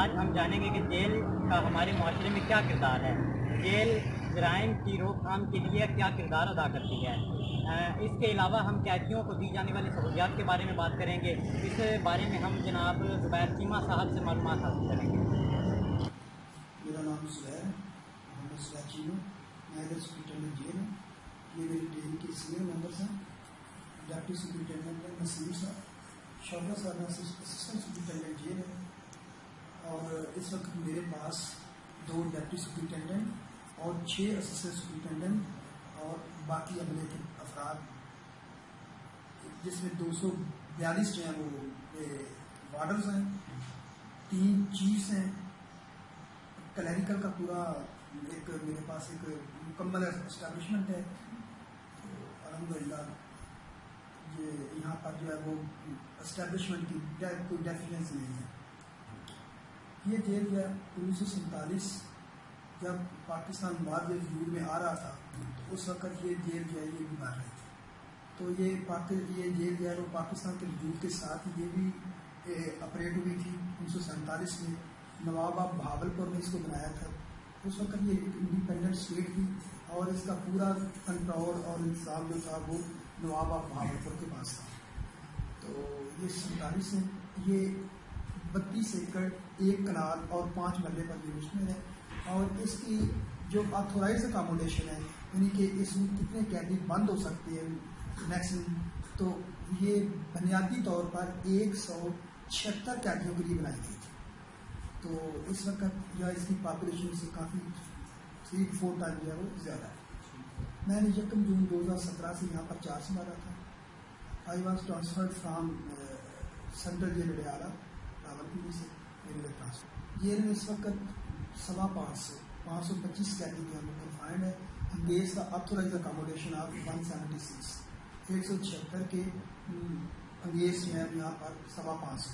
آج ہم جانیں گے کہ جیل کا ہمارے معاشرے میں کیا کردار ہے، جیل جرائم کی روک تھام کے لیے کیا کردار ادا کرتی ہے۔ اس کے علاوہ ہم قیدیوں کو دی جانے والی سہولیات کے بارے میں بات کریں گے۔ اس بارے میں ہم جناب زبیر چیمہ صاحب سے معلومات حاصل کریں گے۔ میرا نام زبیر محمد زبیر چیمہ، میں ایز سپرنٹینڈنٹ جیل ہوں۔ یہ میری ٹیم کے سینئر ممبرس ہیں، ڈپٹی سپرنٹینڈنٹ نسیم صاحب، شوکت صاحب اسسٹنٹ سپرنٹینڈنٹ جیل ہے، اور اس وقت میرے پاس 2 ڈپٹی سپرنٹینڈنٹ اور 6 اسسٹنٹ سپرنٹینڈنٹ اور باقی عملے کے افراد، جس میں 242 جو ہیں وہ وارڈرز ہیں، 3 چیفس ہیں، کلیریکل کا پورا ایک میرے پاس ایک مکمل اسٹیبلشمنٹ ہے۔ تو الحمدللہ یہ یہاں پر جو ہے وہ اسٹیبلشمنٹ کی کوئی ڈیفیننس نہیں ہے۔ یہ جیل جو ہے 1947 جب پاکستان بعد وجود میں آ رہا تھا، تو اس وقت یہ جیل جو ہے یہ بھی بن رہی تھی۔ تو یہ جیل جو ہے وہ پاکستان کے وجود کے ساتھ یہ بھی آپریٹ ہوئی تھی۔ 1947 میں نواب بہاول پور نے اس کو بنایا تھا۔ اس وقت یہ ایک انڈیپینڈنٹ اسٹیٹ تھی اور اس کا پورا کنٹرول اور انتظام جو تھا وہ نواب بہاول پور کے پاس تھا۔ تو یہ 47 سے یہ 32 ایکڑ 1 کنال اور 5 مرلے پر یہ مشتمل ہے، اور اس کی جو آتھورائز اکاموڈیشن ہے، یعنی کہ اس میں کتنے قیدی بند ہو سکتے ہیں میکسیمم، تو یہ بنیادی طور پر 176 قیدیوں کے لیے بنائی گئی تھی۔ تو اس وقت یا اس کی پاپولیشن سے کافی 3-4 ٹائم جو ہے وہ زیادہ ہے۔ میں نے 1 جون 2017 سے یہاں پر 4 سنبھالا تھا۔ I was transferred from central jail Adiala Rawalpindi سے میرے ٹرانسفر۔ جیل میں اس وقت 525 سے 525 قیدی جو ہم کنفائنڈ ہے، انگیز کا آتھورائز اکاموڈیشن آف 176 176 کے انگیز جو ہے یہاں پر 525۔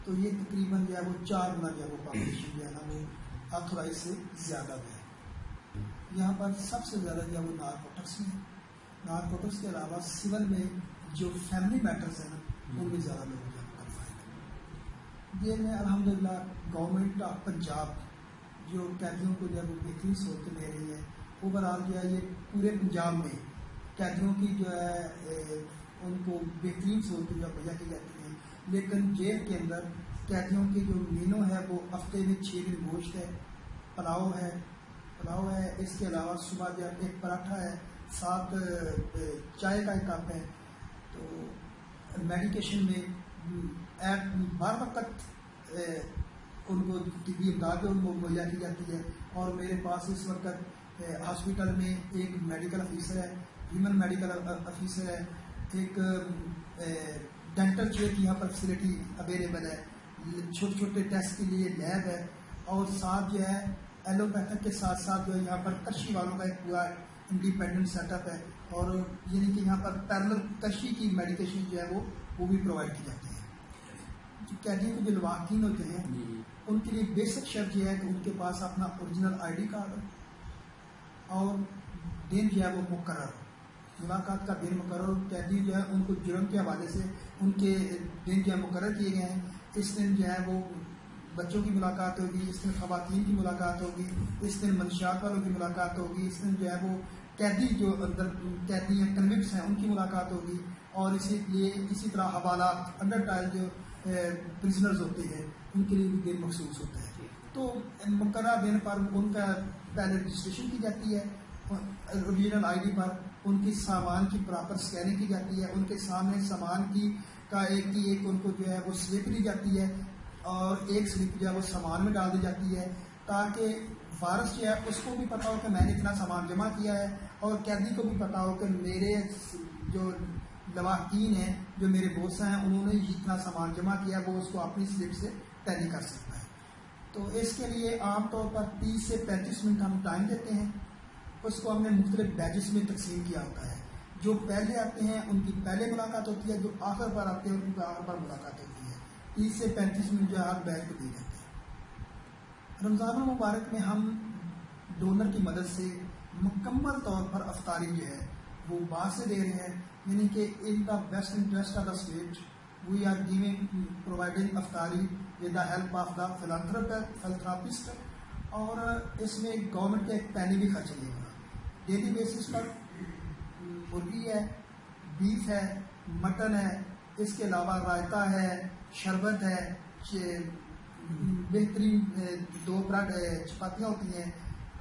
تو یہ تقریباً جو ہے وہ 4 گنا جو ہے وہ پاپولیشن جو ہے نا وہ آتھورائز سے زیادہ ہے۔ یہاں پر سب سے زیادہ جو ہے وہ نارکوٹکس میں ہے۔ نارکوٹکس کے علاوہ سول میں جو فیملی میٹرز ہیں نا ان میں زیادہ لوگ جو ہے کنفائنڈ ہیں۔ یہ میں الحمدللہ گورنمنٹ آف پنجاب جو قیدیوں کو جو ہے وہ بہترین سہولتیں دے رہی ہے۔ اوور آل جو ہے یہ پورے پنجاب میں قیدیوں کی جو ہے ان کو بہترین سہولتیں جو مہیا کی جاتی ہیں، لیکن جیل کے اندر قیدیوں کی جو مینو ہے وہ ہفتے میں 6 دن گوشت ہے، پلاؤ ہے، اس کے علاوہ صبح جو ہے ایک پراٹھا ہے، ساتھ چائے کا ایک کپ ہے۔ تو میڈیکیشن میں بار وقت ان کو طبی امداد ان کو مہیا کی جاتی ہے۔ اور میرے پاس اس وقت ہاسپٹل میں ایک میڈیکل آفیسر ہے، ہیومن میڈیکل آفیسر ہے، ایک ڈینٹل چیئر کی یہاں پر فیسلٹی اویلیبل ہے، چھوٹے چھوٹے ٹیسٹ کے لیے لیب ہے، اور ساتھ جو ہے ایلوپیتھک کے ساتھ ساتھ جو ہے یہاں پر کشی والوں کا ایک پورا انڈیپینڈنٹ سیٹ اپ ہے، اور یعنی کہ یہاں پر پیرلل کشی کی میڈیکیشن جو ہے وہ بھی پرووائڈ کی جاتی ہے۔ قیدیوں کے جو لواحقین ہوتے ہیں ان کے لیے بیسک شرط یہ ہے کہ ان کے پاس اپنا اوریجنل ID کارڈ ہو اور دن جو ہے وہ مقرر ہو، ملاقات کا دن مقرر۔ قیدی جو ہے ان کو جرم کے حوالے سے ان کے دن جو ہے مقرر کیے گئے ہیں۔ اس دن جو ہے وہ بچوں کی ملاقات ہوگی، اس دن خواتین کی ملاقات ہوگی، اس دن منشیات والوں کی ملاقات ہوگی، اس دن جو ہے وہ قیدی جو اندر قیدی ہیں کنوکٹس ہیں ان کی ملاقات ہوگی، اور اسی طرح حوالات انڈر ٹرائل جو پرزنرز ہوتے ہیں ان کے لیے بھی دن مخصوص ہوتا ہے۔ تو مقررہ دن پر ان کا پہلے رجسٹریشن کی جاتی ہے، اوریجنل ID پر ان کی سامان کی پراپر اسکیننگ کی جاتی ہے، ان کے سامنے سامان کی ایک ان کو جو ہے وہ سلپ دی جاتی ہے، اور ایک سلپ جو ہے وہ سامان میں ڈال دی جاتی ہے، تاکہ وارث جو ہے اس کو بھی پتہ ہو کہ میں نے اتنا سامان جمع کیا ہے، اور قیدی کو بھی پتہ ہو کہ میرے جو لواحقین ہیں جو میرے بوس ہیں انہوں نے اتنا سامان جمع کیا ہے، وہ اس کو اپنی سلپ سے ٹیلی کر سکتا ہے۔ تو اس کے لیے عام طور پر 30 سے 35 منٹ ہم ٹائم دیتے ہیں۔ اس کو ہم نے مختلف بیچز میں تقسیم کیا ہوتا ہے۔ جو پہلے آتے ہیں ان کی پہلے ملاقات ہوتی ہے، جو آخر پر آتے ہیں ان کی آخر پر ملاقات ہوتی ہے۔ 30 سے 35 منٹ جو ہے ہر بیچ کو دیے جاتے ہیں۔ رمضان المبارک میں ہم ڈونر کی مدد سے مکمل طور پر افطاری جو ہے وہ باہر سے دے رہے ہیں، یعنی کہ in the best interest of the state we are providing افطاری with the help of the philanthropist. اور اس میں گورنمنٹ کا ایک پینی بھی خرچ نہیں ہوگا. ڈیلی بیسس پر مرغی ہے, بیف ہے, مٹن ہے, اس کے علاوہ رائتا ہے, شربت ہے, بہترین 2 بریڈ چپاتیاں ہوتی ہیں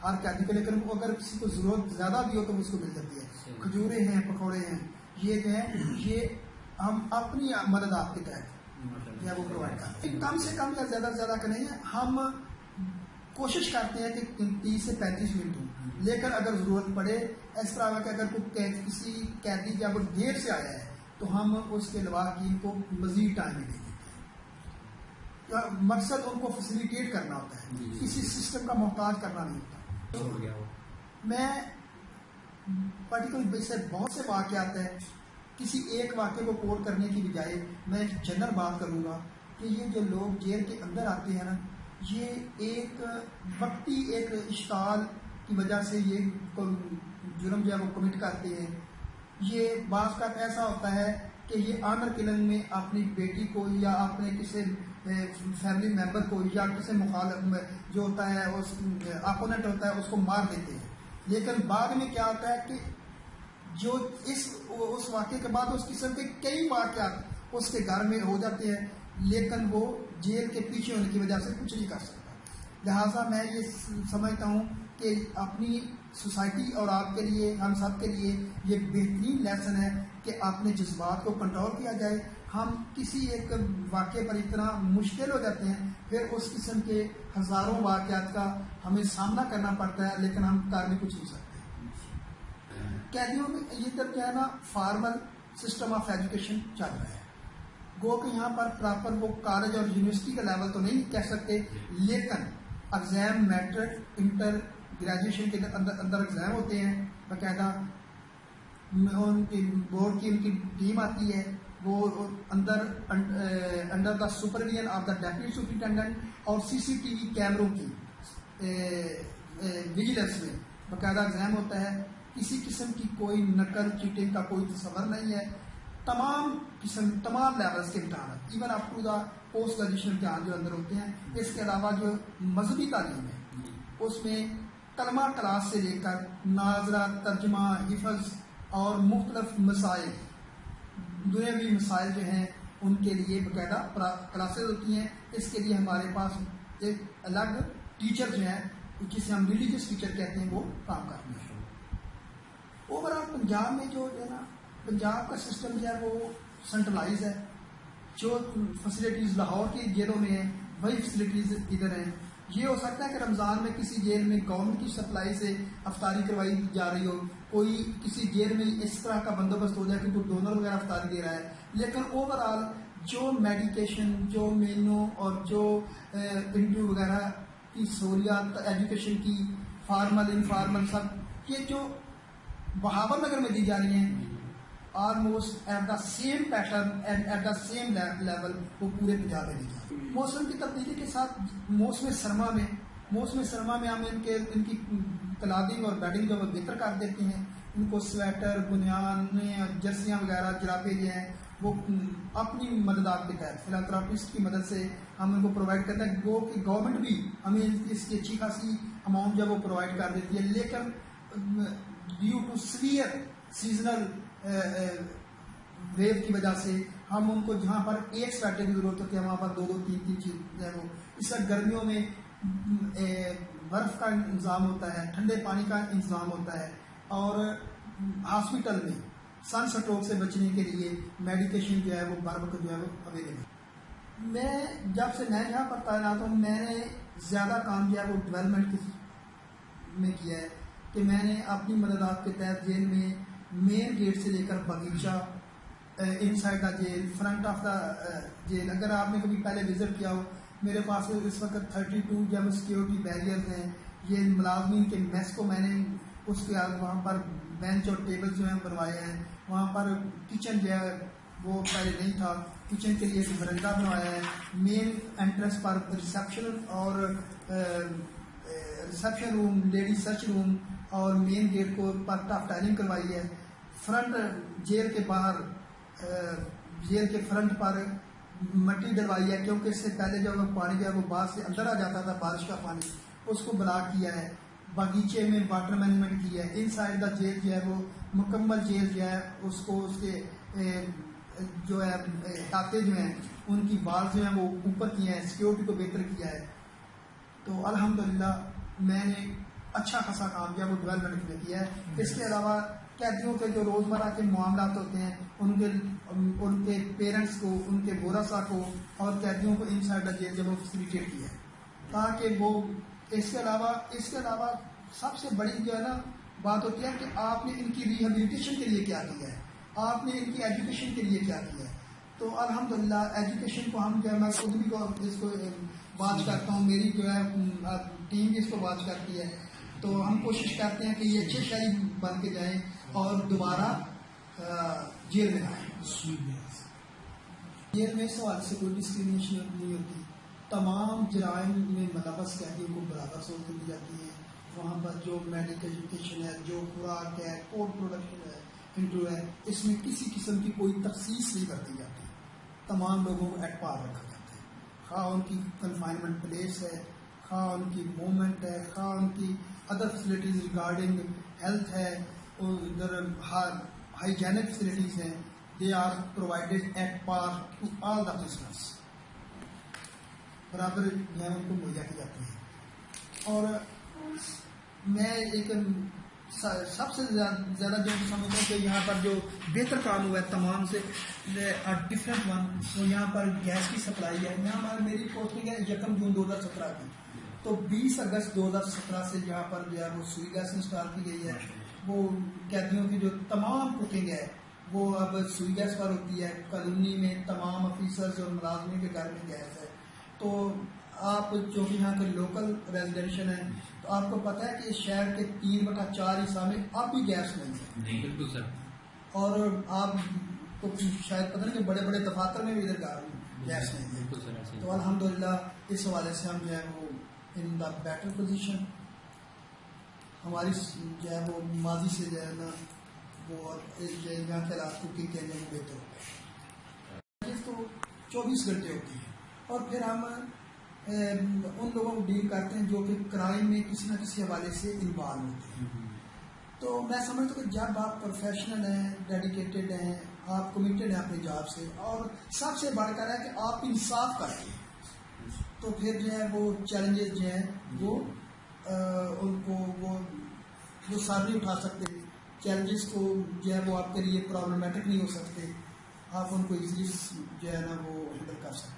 ہر قیدی کو, لیکن اگر کسی کو ضرورت زیادہ بھی ہو تو اس کو مل جاتی ہے. کھجورے ہیں, پکوڑے ہیں, یہ جو ہیں یہ ہم اپنی مدد آپ کے تحت یا وہ پرووائڈ کرتے ہیں. کم سے کم یا زیادہ سے زیادہ کریں, ہم کوشش کرتے ہیں کہ 30 سے 35 منٹ ہوں, لیکن اگر ضرورت پڑے اس طرح کہ اگر کوئی کسی قیدی جب وہ دیر سے آیا ہے تو ہم اس کے لواحقین کو مزید ٹائم دے دیتے ہیں. مقصد ان کو فیسیلیٹیٹ کرنا ہوتا ہے, کسی سسٹم کا محتاج کرنا نہیں ہوتا. میں پرٹیکولر سے بہت سے واقعات ہیں, کسی ایک واقعے کو کوٹ کرنے کی بجائے میں جنرل بات کروں گا کہ یہ جو لوگ جیل کے اندر آتے ہیں نا, یہ ایک وقتی ایک اشتعال کی وجہ سے یہ جرم جو ہے وہ کمٹ کرتے ہیں. یہ بعض کا ایسا ہوتا ہے کہ یہ آنر کلنگ میں اپنی بیٹی کو یا اپنے کسی فیملی ممبر کو یا کسی مخالف جو ہوتا ہے اس اپوننٹ ہوتا ہے اس کو مار دیتے ہیں, لیکن بعد میں کیا ہوتا ہے کہ جو اس واقعے کے بعد اس قسم کے کئی واقعات اس کے گھر میں ہو جاتے ہیں, لیکن وہ جیل کے پیچھے ہونے کی وجہ سے کچھ نہیں کر سکتا. لہٰذا میں یہ سمجھتا ہوں کہ اپنی سوسائٹی اور آپ کے لیے, ہم سب کے لیے یہ بہترین لیسن ہے کہ اپنے جذبات کو کنٹرول کیا جائے. ہم کسی ایک واقعے پر اتنا مشکل ہو جاتے ہیں, پھر اس قسم کے ہزاروں واقعات کا ہمیں سامنا کرنا پڑتا ہے, لیکن ہم کر بھی کچھ نہیں سکتے. قیدیوں میں یہ تب کیا ہے نا, فارمل سسٹم آف ایجوکیشن چل رہا ہے. گو کہ یہاں پر پراپر وہ کالج اور یونیورسٹی کا لیول تو نہیں کہہ سکتے, لیکن ایگزام میٹرک انٹر گریجویشن کے اندر ایگزام ہوتے ہیں باقاعدہ. ان کی بورڈ کی ان کی ٹیم آتی ہے, وہ under the supervision of the deputy superintendent اور CCTV کیمروں کی ویجیلنس میں باقاعدہ ایگزام ہوتا ہے. کسی قسم کی کوئی نقل چیٹنگ کا کوئی تصور نہیں ہے. تمام لیولز کے امتحانات even up to the post graduation امتحان جو اندر ہوتے ہیں. اس کے علاوہ جو مذہبی تعلیم ہے اس میں کلمہ کلاس سے لے کر ناظرہ, ترجمہ, حفظ اور مختلف مسائل, دنیاوی مسائل جو ہیں ان کے لیے باقاعدہ کلاسز ہوتی ہیں. اس کے لیے ہمارے پاس ایک الگ ٹیچر جو ہیں جسے ہم ریلیجیس ٹیچر کہتے ہیں وہ کام کرتے ہیں. اوور آل پنجاب میں جو ہے نا, پنجاب کا سسٹم جو ہے وہ سینٹرلائز ہے. جو فیسلٹیز لاہور کی جیلوں میں ہیں وہی فیسلٹیز ادھر ہیں. یہ ہو سکتا ہے کہ رمضان میں کسی جیل میں گورنمنٹ کی سپلائی سے افطاری کروائی جا رہی ہو, کوئی کسی جیل میں اس طرح کا بندوبست ہو جائے کہ کوئی ڈونر وغیرہ افطاری دے رہا ہے, لیکن اوور آل جو میڈیکیشن, جو مینو اور جو انٹرویو وغیرہ کی سہولیات ایجوکیشن کی فارمل انفارمل سب یہ جو بہاول نگر میں دی جا رہی ہیں almost at the same pattern and at the same level وہ پورے پنجاب میں دی جا رہی ہے. موسم کی تبدیلی کے ساتھ موسم سرما میں ہم ان کی کلادنگ اور بیڈنگ جو بہتر کر دیتے ہیں. ان کو سویٹر, بنیان, جرسیاں وغیرہ, جرابے جو ہیں وہ اپنی مددات کے تحت فلانتھراپسٹ کی مدد سے ہم ان کو پرووائڈ کرتے ہیں. گو کہ گورنمنٹ بھی ہمیں اس کی اچھی خاصی اماؤنٹ جو وہ پرووائڈ کر دیتی ہے, لیکن due to severe seasonal wave کی وجہ سے ہم ان کو جہاں پر ایک سویٹر کی ضرورت ہوتی ہے وہاں پر 2-3 چیز ہے وہ. اس وقت گرمیوں میں برف کا انتظام ہوتا ہے, ٹھنڈے پانی کا انتظام ہوتا ہے, اور ہاسپٹل میں سن سٹروک سے بچنے کے لیے میڈیکیشن جو ہے وہ بر وقت جو ہے وہ اویلیبل ہے. میں جب سے میں یہاں پر تعینات ہوں میں نے زیادہ کام جو ہے وہ ڈیولپمنٹ میں کیا ہے کہ میں نے اپنی مددات کے تحت جیل میں مین گیٹ سے لے کر باغیچہ, inside the jail, front of the jail, اگر آپ نے کبھی پہلے وزٹ کیا ہو میرے پاس اس وقت 32 جب سیکیورٹی بیریئرز ہیں. یہ ملازمین کے میس کو میں نے اس کے وہاں پر بینچ اور ٹیبل جو ہیں بنوائے ہیں. وہاں پر کچن جو ہے وہ پہلے نہیں تھا, کچن کے لیے ایک برندہ بنوایا ہے. مین انٹرنس پر ریسیپشن اور ریسیپشن روم, لیڈی سرچ روم اور مین گیٹ کو پر ٹاپ ٹائلنگ کروائی ہے. فرنٹ جیل کے باہر جیل کے فرنٹ پر مٹی ڈلوائی ہے، کیونکہ اس سے پہلے جب وہ پانی جو ہے وہ باہر سے اندر آ جاتا تھا، بارش کا پانی، اس کو بلاک کیا ہے. باغیچے میں واٹر مینجمنٹ کی ہے. ان سائڈ دا جیل جو ہے وہ مکمل جیل جو ہے اس کو اس کے جو ہے احاطے جو ہیں ان کی وال جو ہیں وہ اوپر کیے ہیں، سیکیورٹی کو بہتر کیا ہے. تو الحمدللہ میں نے اچھا خاصا کام کیا وہ ڈیولپمنٹ میں کیا ہے. اس کے علاوہ قیدیوں کے جو روزمرہ کے معاملات ہوتے ہیں ان کے پیرنٹس کو، ان کے ورثاء کو اور قیدیوں کو ان سائڈ جیل جب وہ فیسیلیٹیٹ کیا ہے تاکہ وہ اس کے علاوہ سب سے بڑی جو ہے نا بات ہوتی ہے کہ آپ نے ان کی ریہیبلیٹیشن کے لیے کیا کیا ہے، آپ نے ان کی ایجوکیشن کے لیے کیا کیا ہے. تو الحمدللہ ایجوکیشن کو ہم جو ہے میں خود بھی اس کو واچ کرتا ہوں، میری جو ہے ٹیم بھی اس کو واچ کرتی ہے. تو ہم کوشش کرتے ہیں کہ یہ اچھے شہری بن کے جائیں اور دوبارہ جیل میں آئیں. جیل میں اس حوالے سے کوئی ڈسکریمنیشن نہیں ہوتی. تمام جرائم میں ملوث قیدیوں کو برابر سہولتیں دی جاتی ہیں. وہاں پر جو میڈیکل ایجوکیشن ہے، جو خوراک ہے، فوڈ پروڈکشن ہے، انٹرو ہے، اس میں کسی قسم کی کوئی تخصیص نہیں کرتی جاتی. تمام لوگوں کو ایٹ پار رکھا جاتا ہے، خواہ ان کی کنفائنمنٹ پلیس ہے، خواہ ان کی موومنٹ ہے، خواہ ان کی ادر فیسلٹیز ریگارڈنگ ہیلتھ ہے، ادھر ہائیجینک فیسلٹیز ہیں. They are provided at par to all the prisoners, برابر جو ہے ان کو مہیا کی جاتی ہے. اور میں ایک سب سے زیادہ جو سمجھتا ہوں کہ یہاں پر جو بہتر کام ہوا ہے تمام سے ڈفرینٹ ون، تو یہاں پر گیس کی سپلائی ہے. یہاں پر میری پوسٹنگ ہے 1 جون 2017 کی، تو 20 اگست 2017 سے یہاں پر جو ہے وہ سوئی گیس انسٹال کی گئی ہے. وہ قیدیوں کی جو تمام کوکنگ ہے وہ اب سوئی گیس پر ہوتی ہے. کالونی میں تمام آفیسرز اور ملازمین کے گھر میں گیس ہے. تو آپ جو کہ یہاں کے لوکل ریزیڈینشل ہیں تو آپ کو پتہ ہے کہ شہر کے 3/4 حصہ میں اب بھی گیس نہیں ہے. بالکل سر. اور آپ کو شاید پتہ نہیں کہ بڑے بڑے دفاتر میں بھی ادھر گیس نہیں ہے. تو الحمدللہ اس حوالے سے ہم جو ہے وہ ان دا بیٹر پوزیشن، ہماری جو ہے وہ ماضی سے جو ہے نا وہ یہاں کے حالات کوکنگ کے لیے بہتر ہو گئے. تو 24 گھنٹے ہوتی ہیں اور پھر ہم ان لوگوں کو ڈیل کرتے ہیں جو کہ کرائم میں کسی نہ کسی حوالے سے انوالو ہوتے ہیں. تو میں سمجھتا ہوں کہ جب آپ پروفیشنل ہیں، ڈیڈیکیٹڈ ہیں، آپ کمیٹڈ ہیں اپنی جاب سے، اور سب سے بڑھ کر ہے کہ آپ انصاف کرتے ہیں، تو پھر جو ہے وہ چیلنجز جو ہیں وہ ان کو وہ ساتھ نہیں اٹھا سکتے. چیلنجز کو جو ہے وہ آپ کے لیے پرابلمٹک نہیں ہو سکتے، آپ ان کو ایزیلی جو ہے نا وہ ہینڈل کر سکتے ہیں.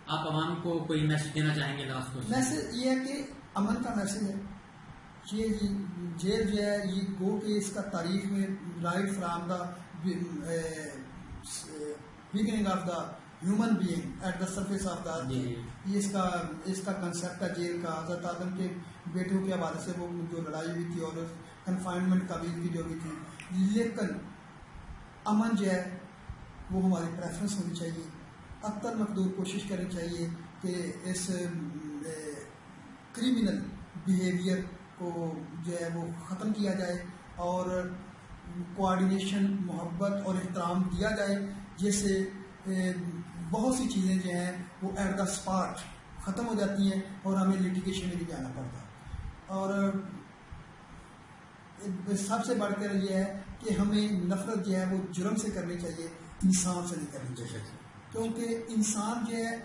آپ عوام کو کوئی میسج دینا چاہیں گے لاسٹ کو؟ میسج یہ ہے کہ امن کا میسج ہے. یہ جیل جو ہے یہ گو کہ اس کا تاریخ میں right from the beginning of the human being at the surface of the, یہ اس کا کنسیپٹ ہے جیل کا. حضرت آدم کے بیٹوں کے حوالے سے وہ جو لڑائی ہوئی تھی اور کنفائنمنٹ کا بھی جو بھی تھی، لیکن امن جو ہے وہ ہماری پریفرنس ہونی چاہیے. اکثر مقدور کوشش کرنی چاہیے کہ اس کریمنل بیہیویئر کو جو ہے وہ ختم کیا جائے اور کوآرڈینیشن، محبت اور احترام دیا جائے، جس سے بہت سی چیزیں جو ہیں وہ ایٹ دا اسپاٹ ختم ہو جاتی ہیں اور ہمیں لیٹیگیشن میں بھی جانا پڑتا. اور سب سے بڑھ کر یہ ہے کہ ہمیں نفرت جو ہے وہ جرم سے کرنی چاہیے، انسان سے نہیں کرنی چاہیے. کیونکہ انسان جو ہے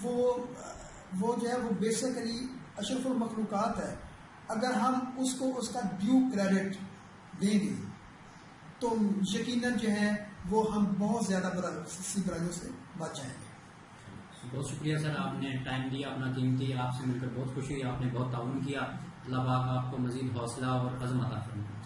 وہ جو ہے وہ بیسیکلی اشرف المخلوقات ہے. اگر ہم اس کو اس کا ڈیو کریڈٹ دیں گے تو یقیناً جو ہے وہ ہم بہت زیادہ برائیوں سے بچ جائیں گے. بہت شکریہ سر، آپ نے ٹائم دیا اپنا قیمتی. آپ سے مل کر بہت خوشی ہوئی، آپ نے بہت تعاون کیا. اللہ پاک آپ کو مزید حوصلہ اور عزم عطا فرمائے.